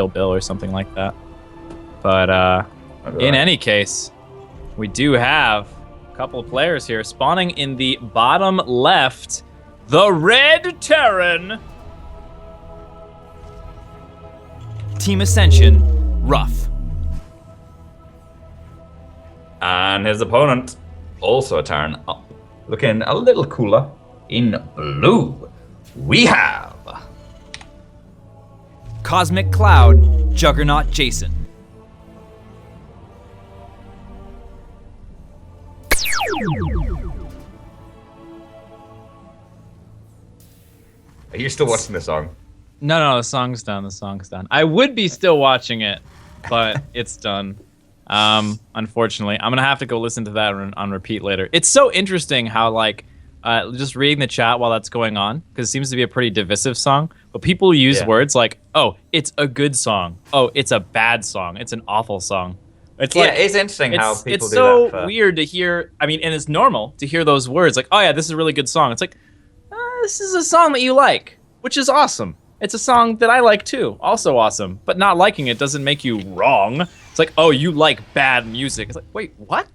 Kill Bill or something like that. But in any case, we do have a couple of players here spawning in the bottom left. The Red Terran. Team Ascension, RuFF. And his opponent, also a Terran, looking a little cooler. In blue, we have Cosmic Cloud, Juggernaut Jason. Are you still watching the song? No, the song's done. The song's done. I would be still watching it, but it's done. Unfortunately, I'm gonna have to go listen to that on repeat later. It's so interesting how like just reading the chat while that's going on, because it seems to be a pretty divisive song. But people use words like, "Oh, it's a good song. Oh, it's a bad song. It's an awful song." It's like, it's interesting how people do that. It's so weird to hear. I mean, and it's normal to hear those words like, "Oh yeah, this is a really good song." It's like, this is a song that you like, which is awesome. It's a song that I like too, also awesome. But not liking it doesn't make you wrong. It's like, oh, you like bad music. It's like, wait, what?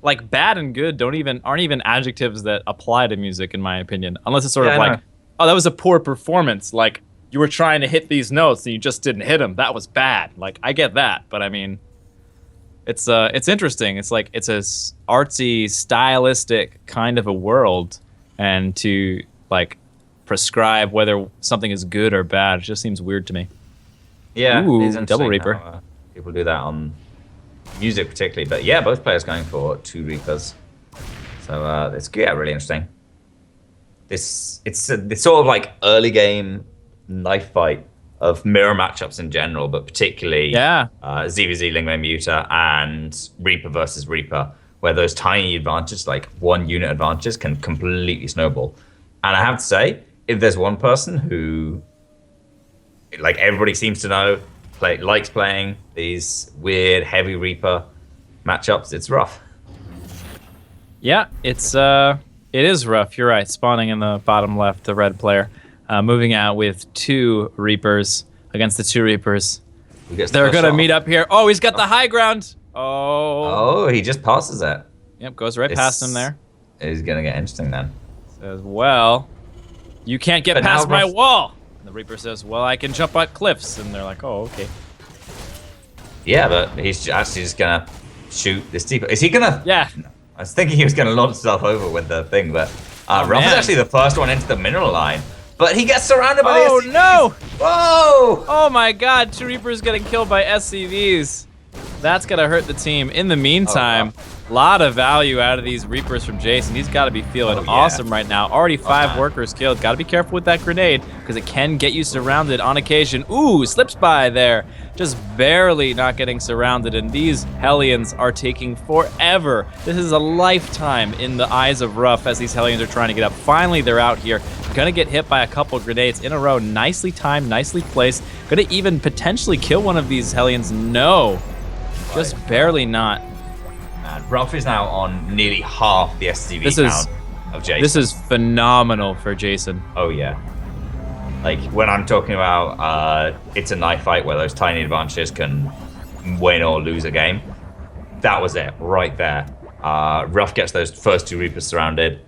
Like bad and good aren't even adjectives that apply to music, in my opinion. Unless it's sort of like, oh, that was a poor performance. Like you were trying to hit these notes and you just didn't hit them. That was bad. Like I get that, but I mean, it's interesting. It's like it's a artsy, stylistic kind of a world, and to like prescribe whether something is good or bad, it just seems weird to me. Yeah, ooh, Double Reaper. How, people do that on music particularly, but yeah, both players going for 2 Reapers. So it's really interesting. It's sort of like early game knife fight of mirror matchups in general, but particularly ZVZ, Lingwei Muta, and Reaper versus Reaper, where those tiny advantages, like 1 unit advantages, can completely snowball. And I have to say, if there's one person who, like everybody seems to know, likes playing these weird heavy Reaper matchups, it's RuFF. Yeah, it is RuFF. You're right. Spawning in the bottom left, the red player, moving out with 2 Reapers against the 2 Reapers. They're gonna meet up here. Oh, he's got the high ground. Oh, he just passes it. Yep, goes right past him there. It's gonna get interesting then. Says, well, you can't get past my wall. And the Reaper says, well, I can jump at cliffs. And they're like, oh, okay. Yeah, but he's actually just gonna shoot this deeper. Is he gonna? Yeah. No. I was thinking he was gonna launch himself over with the thing, but RuFF is actually the first one into the mineral line. But he gets surrounded by the SCVs. Oh, no! Whoa! Oh, my God. 2 Reapers getting killed by SCVs. That's gonna hurt the team. In the meantime, a lot of value out of these Reapers from Jason. He's got to be feeling awesome right now. Already 5 workers killed. Got to be careful with that grenade because it can get you surrounded on occasion. Ooh, slips by there. Just barely not getting surrounded, and these Hellions are taking forever. This is a lifetime in the eyes of RuFF as these Hellions are trying to get up. Finally, they're out here. Gonna get hit by a couple grenades in a row. Nicely timed, nicely placed. Gonna even potentially kill one of these Hellions. No, just barely not. And RuFF is now on nearly half the SCV count of Jason. This is phenomenal for Jason. Oh yeah. Like when I'm talking about it's a knife fight where those tiny advantages can win or lose a game. That was it right there. RuFF gets those first 2 Reapers surrounded,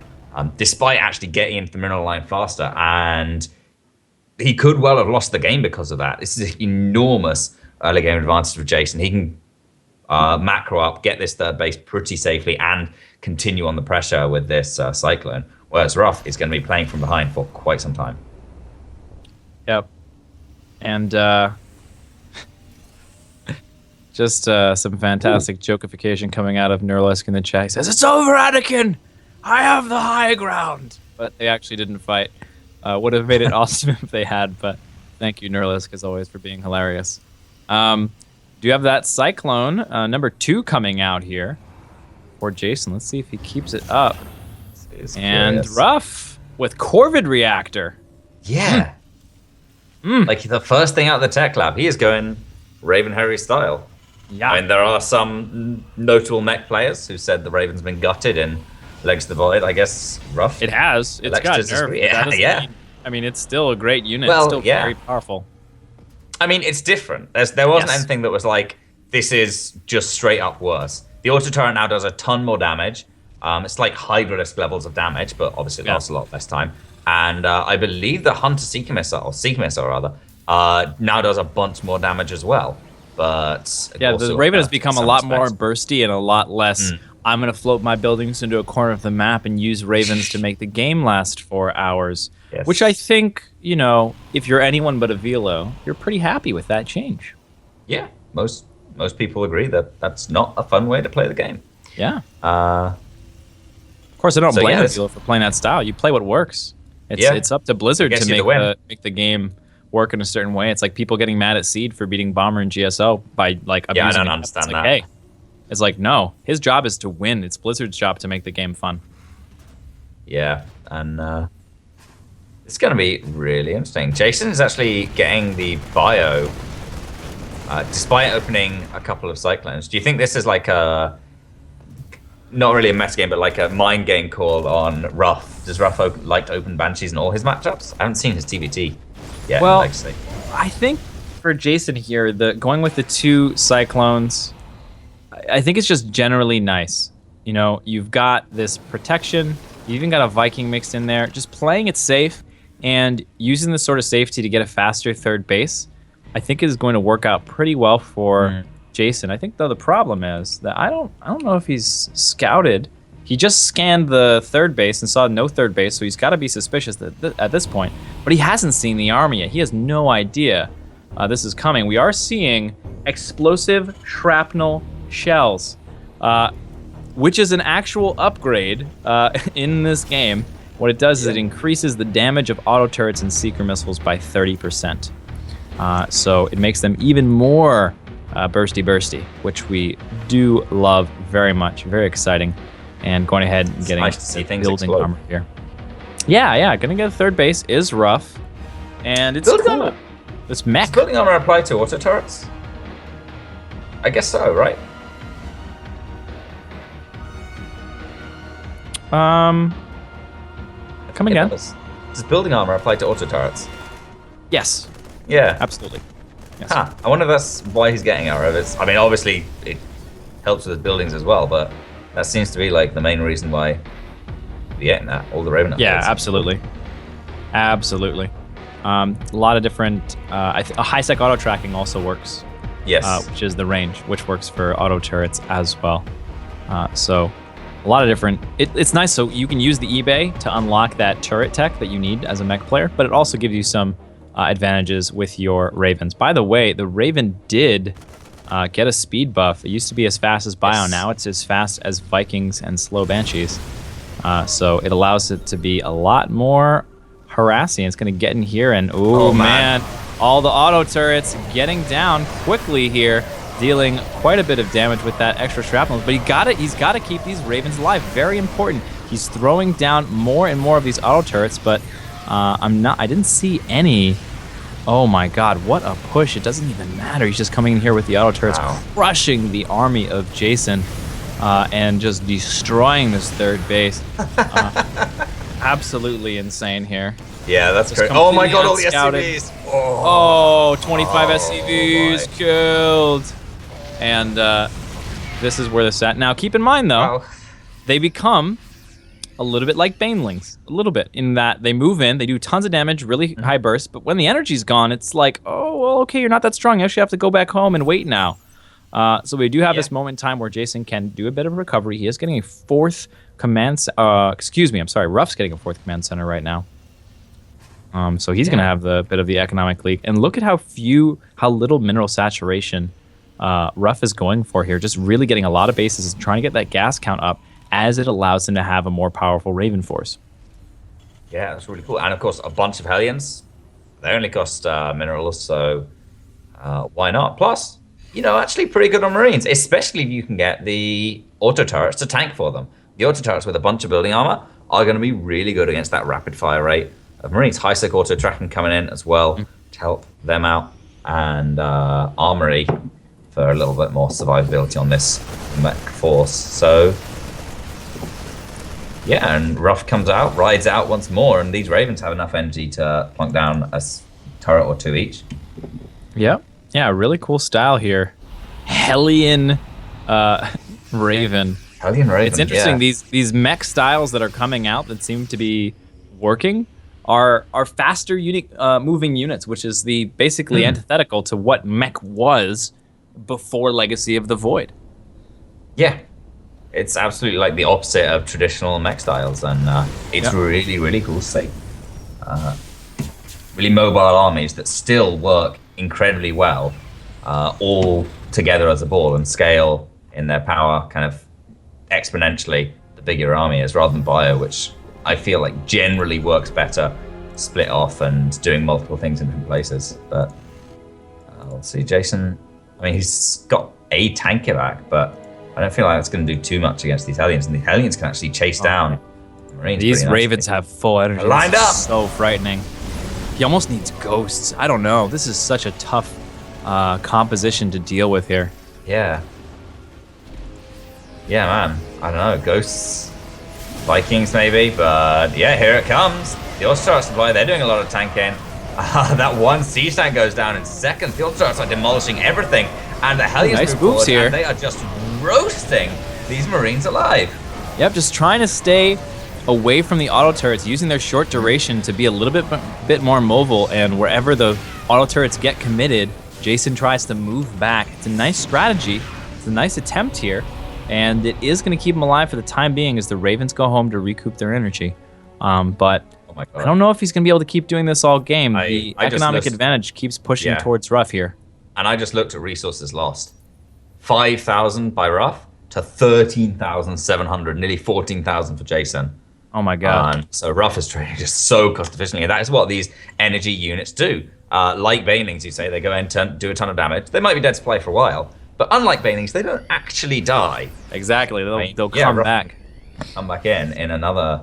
despite actually getting into the mineral line faster, and he could well have lost the game because of that. This is an enormous early game advantage for Jason. He can macro up, get this 3rd base pretty safely, and continue on the pressure with this Cyclone, whereas RuFF is going to be playing from behind for quite some time. Yep. And just some fantastic jokeification coming out of Neuralisk in the chat. He says, it's over, Anakin! I have the high ground! But they actually didn't fight. Would have made it awesome if they had, but thank you, Neuralisk, as always, for being hilarious. Do you have that Cyclone, number 2, coming out here for Jason? Let's see if he keeps it up. And RuFF with Corvid Reactor. Yeah. Like the first thing out of the tech lab, he is going Raven Harry style. Yeah. I mean, there are some notable mech players who said the Raven's been gutted in Legs to the Void. I guess RuFF. It has. It's got nerfed. Yeah. I mean, it's still a great unit. It's still very powerful. I mean, it's different. There wasn't Yes. anything that was like, this is just straight up worse. The auto turret now does a ton more damage. It's like Hydra-esque levels of damage, but obviously it Yeah. lasts a lot less time. And I believe the Hunter Seeker Missile, or Seeker Missile rather, now does a bunch more damage as well. But Yeah, also, the Raven has in become a some lot more respects. bursty and a lot less. I'm gonna float my buildings into a corner of the map and use Ravens to make the game last 4 hours. Yes. Which I think, you know, if you're anyone but a Velo, you're pretty happy with that change. Yeah, most people agree that that's not a fun way to play the game. Yeah. Uh, Of course, I don't So, blame yeah, a this- Velo for playing that style. You play what works. Yeah. It's up to Blizzard Gets to you the make win. make the game work in a certain way. It's like people getting mad at Seed for beating Bomber and GSO by like abusing Yeah, I don't it. understand It's like, that. hey, it's like, no, his job is to win. It's Blizzard's job to make the game fun. Yeah, and it's going to be really interesting. Jason is actually getting the bio, despite opening a couple of Cyclones. Do you think this is like a, not really a meta game, but like a mind game call on RuFF? Does RuFF like to open Banshees in all his matchups? I haven't seen his TvT yet. Well, like to say. I think for Jason here, the going with the 2 Cyclones, I think it's just generally nice. You know, you've got this protection, you even got a Viking mixed in there. Just playing it safe and using this sort of safety to get a faster third base, I think is going to work out pretty well for Jason. I think though the problem is that I don't know if he's scouted. He just scanned the third base and saw no third base, so he's got to be suspicious at this point. But he hasn't seen the army yet. He has no idea this is coming. We are seeing explosive shrapnel shells, which is an actual upgrade in this game. What it does is it increases the damage of auto turrets and seeker missiles by 30%. So it makes them even more bursty, which we do love very much. Very exciting. And going ahead and getting nice to see things building explode. armor here. Yeah. Gonna get a third base is rough, and it's Building cool. armor. This mech. Does building armor apply to auto turrets? I guess so, right? Come It again? does. Does building armor apply to auto turrets? Yes, Yeah. absolutely. Yes. Huh. I wonder if that's why he's getting out of it. I mean, obviously, it helps with his buildings as well, but that seems to be like the main reason why we're getting that. All the Raven Yeah, upgrades. absolutely. Absolutely. A lot of different. A high sec auto tracking also works, Yes. which is the range, which works for auto turrets as well. So a lot of different. It's nice. So you can use the eBay to unlock that turret tech that you need as a mech player, but it also gives you some advantages with your Ravens. By the way, the Raven did get a speed buff. It used to be as fast as Bio. Yes. Now it's as fast as Vikings and slow Banshees. So it allows it to be a lot more harassing. It's going to get in here and, Oh, man, man. all the auto turrets getting down quickly here, dealing quite a bit of damage with that extra shrapnel. But he's got to keep these Ravens alive. Very important. He's throwing down more and more of these auto turrets, but I didn't see any. Oh my god, what a push. It doesn't even matter. He's just coming in here with the auto turrets, Wow. crushing the army of Jason, and just destroying this third base. Absolutely insane here. Yeah, that's Just great. Oh my completely god, all the unscouted. SCVs. Oh. Oh, 25 SCVs boy. killed. And this is where this at. Now, keep in mind, though, Wow. they become a little bit like Banelings. A little bit. In that they move in, they do tons of damage, really high bursts. But when the energy's gone, it's like, oh, well, okay, you're not that strong. You actually have to go back home and wait now. So we do have this moment in time where Jason can do a bit of recovery. He is getting a fourth command... Ruff's getting a fourth command center right now. So he's going to have the bit of the economic leak. And look at how little mineral saturation Ruff is going for here. Just really getting a lot of bases and trying to get that gas count up as it allows him to have a more powerful Raven force. Yeah, that's really cool. And of course, a bunch of Hellions. They only cost minerals, so why not? Plus, actually pretty good on Marines, especially if you can get the auto turrets to tank for them. The auto turrets with a bunch of building armor are going to be really good against that rapid fire rate of Marines. High sec auto tracking coming in as well to help them out, and armory for a little bit more survivability on this mech force. So yeah, and RuFF comes out, rides out once more, and these Ravens have enough energy to plunk down a turret or two each. Yep. Yeah, really cool style here. Hellion Raven. Hellion Raven. It's interesting, Yeah. these mech styles that are coming out that seem to be working are faster unique moving units, which is the basically antithetical to what mech was before Legacy of the Void. Yeah. It's absolutely like the opposite of traditional mech styles, and it's really, really cool to see. Really mobile armies that still work incredibly well, all together as a ball and scale in their power kind of exponentially the bigger your army is, rather than Bio, which I feel like generally works better split off and doing multiple things in different places. But let's see, Jason. I mean, he's got a tanker back, but I don't feel like it's going to do too much against these Hellions, and the Hellions can actually chase down Marines. These Ravens have full energy. They're lined up. So frightening. He almost needs ghosts. I don't know. This is such a tough composition to deal with here. Yeah. Yeah, man. I don't know. Ghosts, Vikings maybe, but yeah, here it comes. The All-Star supply, they're doing a lot of tanking. That one siege tank goes down in seconds. The All-Stars are demolishing everything. And the Hellions Nice move moves forward, here. and they are just roasting these Marines alive. Yep, just trying to stay away from the auto turrets, using their short duration to be a little bit more mobile, and wherever the auto turrets get committed, Jason tries to move back. It's a nice strategy. It's a nice attempt here, and it is going to keep him alive for the time being as the Ravens go home to recoup their energy. But Oh my God. I don't know if he's going to be able to keep doing this all game. The I just economic listened- advantage keeps pushing Yeah. towards RuFF here. And I just looked at resources lost. 5,000 by RuFF to 13,700, nearly 14,000 for Jason. Oh my God. So RuFF is trading just so cost efficiently. And that is what these energy units do. Like Banelings, you say, they go in, do a ton of damage. They might be dead to play for a while, but unlike Banelings, they don't actually die. Exactly. They'll, mean, they'll yeah, come RuFF back. Come back in another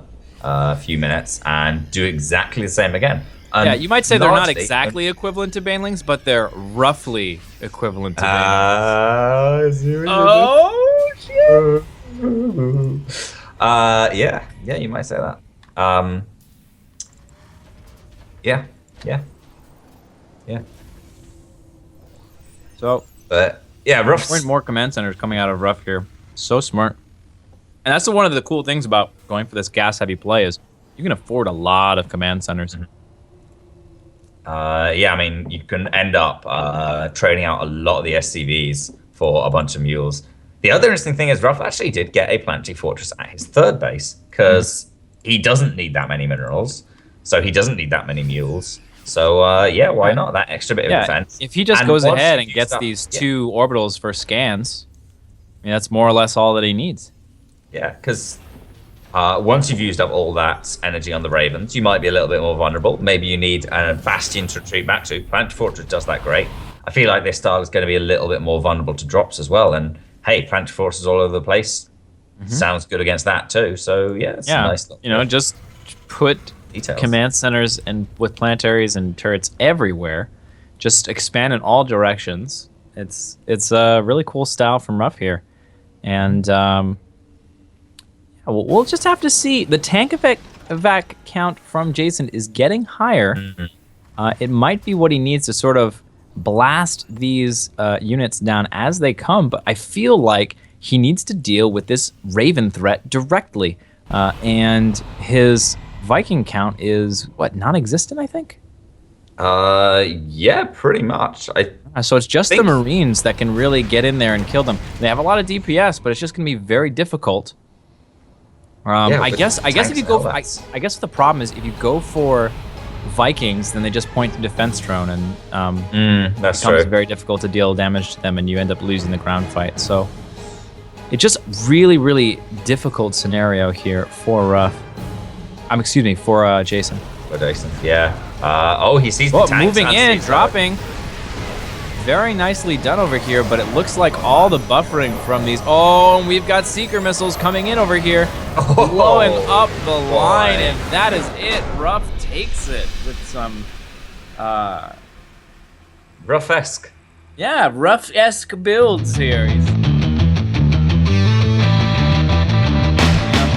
few minutes and do exactly the same again. Yeah, you might say they're not largely- exactly equivalent to Banelings, but they're roughly equivalent to Banelings. Oh, shit! yeah, you might say that. Yeah. So, But yeah, more and RuFF's more command centers coming out of RuFF here. So smart. And that's one of the cool things about going for this gas-heavy play is you can afford a lot of command centers. yeah, I mean, you can end up trading out a lot of the SCVs for a bunch of mules. The other interesting thing is RuFF actually did get a planetary fortress at his third base because he doesn't need that many minerals, so he doesn't need that many mules. So yeah, why not? That extra bit of defense. If he just And goes once ahead you and do gets stuff- these yeah. 2 orbitals for scans, I mean, that's more or less all that he needs. Yeah, because once you've used up all that energy on the Ravens, you might be a little bit more vulnerable. Maybe you need a bastion to retreat back to. Planetary Fortress does that great. I feel like this style is going to be a little bit more vulnerable to drops as well. And hey, Planetary Fortress all over the place. Sounds good against that too. So yeah, it's a nice little you know, just put details. command centers and with planetaries and turrets everywhere, just expand in all directions. It's a really cool style from RuFF here, and we'll just have to see. The tank evac count from Jason is getting higher. It might be what he needs to sort of blast these units down as they come, but I feel like he needs to deal with this Raven threat directly, and his Viking count is what, non-existent, I think. Yeah, pretty much. So it's just the think- Marines that can really get in there and kill them. They have a lot of DPS, but it's just going to be very difficult. I with guess if tanks you and go, all I that. guess the problem is if you go for Vikings, then they just point to defense drone, and That's it becomes true. very difficult to deal damage to them, and you end up losing the ground fight. So it's just really, really difficult scenario here for for Jason. For Jason, yeah. Oh, he sees the Oh, tanks. moving and in, sees dropping. Very nicely done over here, but it looks like all the buffering from these. Oh, and we've got seeker missiles coming in over here, blowing up the line, and that is it. RuFF takes it with some, RuFF-esque. yeah, RuFF-esque builds here. He's on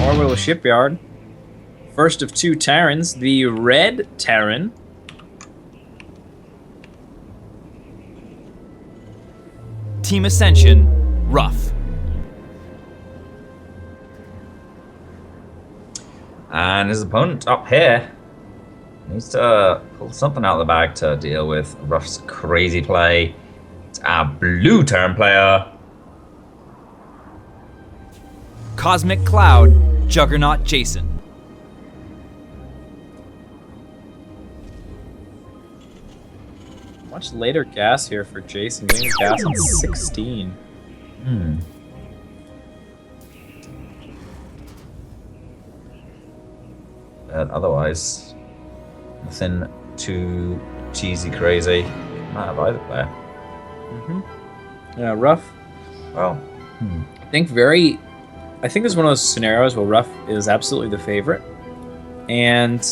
Orbital Shipyard. First of 2 Terrans, the red Terran. Team Ascension, RuFF. And his opponent up here needs to pull something out of the bag to deal with RuFF's crazy play. It's our blue turn player. Cosmic Cloud, Juggernaut Jason. Much later gas here for Jason, getting gas on 16. But otherwise, nothing too cheesy crazy. Might have either player. Yeah, RuFF. Well, I think this is one of those scenarios where RuFF is absolutely the favorite. And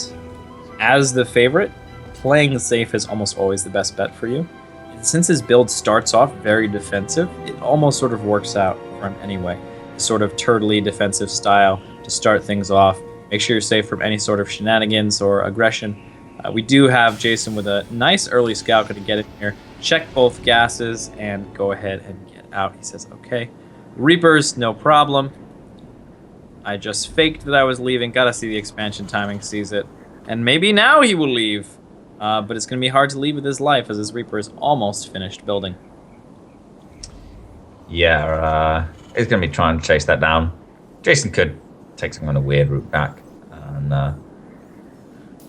as the favorite, playing safe is almost always the best bet for you. And since his build starts off very defensive, it almost sort of works out for him anyway. Sort of turtley defensive style to start things off. Make sure you're safe from any sort of shenanigans or aggression. We do have Jason with a nice early scout going to get in here, check both gases, and go ahead and get out. He says, okay. Reapers, no problem. I just faked that I was leaving. Gotta see the expansion timing, sees it. And maybe now he will leave. But it's going to be hard to leave with his life as his Reaper is almost finished building. yeah, he's going to be trying to chase that down. Jason could take some kind of weird route back. And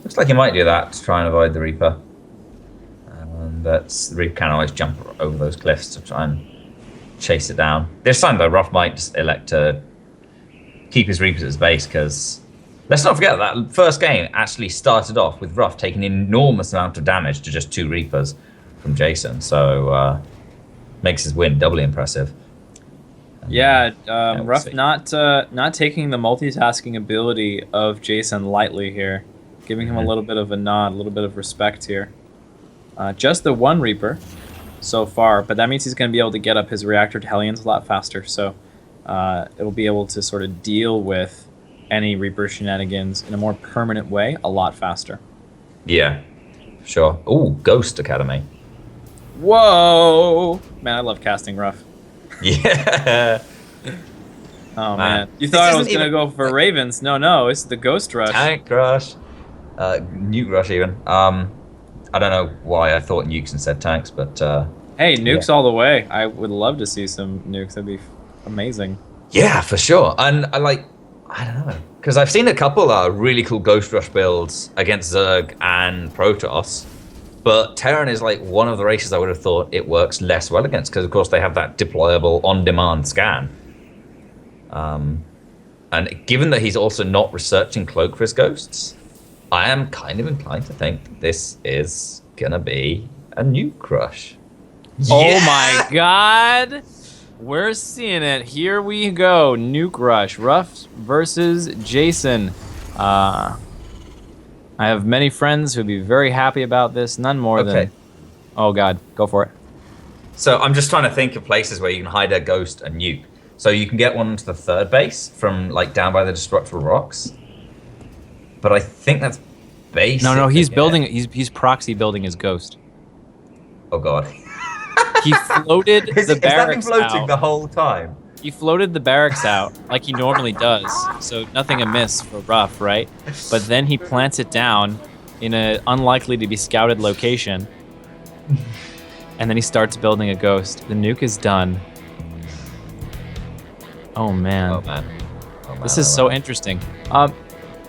looks like he might do that to try and avoid the Reaper. But the Reaper can always jump over those cliffs to try and chase it down. This time, though, RuFF might just elect to keep his Reapers at his base, because let's not forget that first game actually started off with RuFF taking an enormous amount of damage to just 2 Reapers from Jason. So makes his win doubly impressive. Yeah, RuFF not taking the multitasking ability of Jason lightly here, giving him a little bit of a nod, a little bit of respect here. Just the 1 Reaper so far, but that means he's going to be able to get up his reactor to Hellions a lot faster, so it'll be able to sort of deal with any Reaper shenanigans in a more permanent way a lot faster. Yeah, sure. Ooh, Ghost Academy. Whoa! Man, I love casting RuFF. Yeah. Oh, man. You thought I was going to go for Ravens. No, it's the Ghost Rush. Tank Rush. Nuke Rush, even. I don't know why I thought nukes instead tanks, but... hey, nukes all the way. I would love to see some nukes. That'd be amazing. Yeah, for sure. And I don't know. Because I've seen a couple really cool Ghost Rush builds against Zerg and Protoss. But Terran is like one of the races I would have thought it works less well against, because of course they have that deployable on-demand scan. And given that he's also not researching Cloak for his ghosts, I am kind of inclined to think this is gonna be a nuke rush. Oh my god! We're seeing it. Here we go. Nuke Rush. RuFF versus Jason. I have many friends who'd be very happy about this. None more than... Oh god, go for it. So I'm just trying to think of places where you can hide a ghost and nuke. So you can get one to the 3rd base from like down by the destructible rocks. But I think that's base. No, he's building. He's proxy building his ghost. Oh god. He floated the barracks Has that been floating out. the whole time? He floated the barracks out like he normally does, so nothing amiss for RuFF, right? But then he plants it down in an unlikely to be scouted location, and then he starts building a ghost. The nuke is done. Oh man. Oh man. This is so interesting.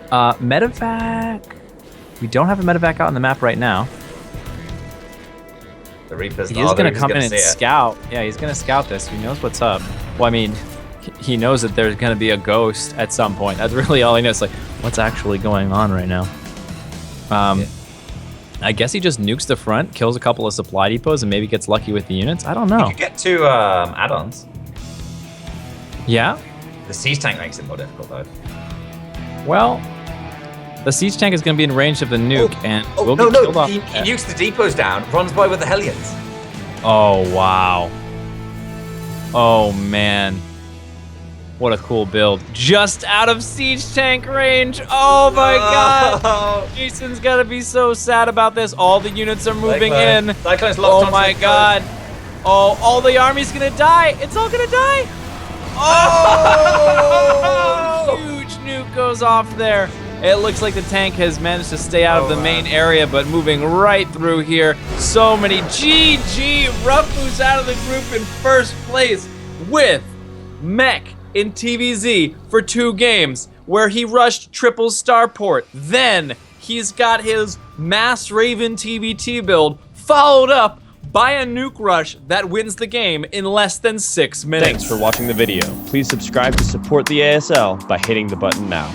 Medevac. We don't have a medevac out on the map right now. The Reapers. He is going to come in and scout. Yeah, he's going to scout this. He knows what's up. Well, I mean, he knows that there's going to be a ghost at some point. That's really all he knows. Like, what's actually going on right now? I guess he just nukes the front, kills a couple of supply depots, and maybe gets lucky with the units. I don't know. You could get 2 add-ons. Yeah? The siege tank makes it more difficult though. Well, the siege tank is going to be in range of the nuke, and we'll no, get killed off. he nukes the depots down, runs by with the Hellions. Oh, wow. Oh, man. What a cool build. Just out of siege tank range. Oh, my God. Jason's going to be so sad about this. All the units are moving in. Cyclone's locked Oh, onto my the God. Oh, all the army's gonna die. It's all gonna die. Oh! Huge nuke goes off there. It looks like the tank has managed to stay out of the main area, but moving right through here. So many GG. RuFF moves out of the group in first place with Mech in TvZ for 2 games, where he rushed triple starport. Then he's got his Mass Raven TvT build followed up by a nuke rush that wins the game in less than 6 minutes. Thanks for watching the video. Please subscribe to support the ASL by hitting the button now.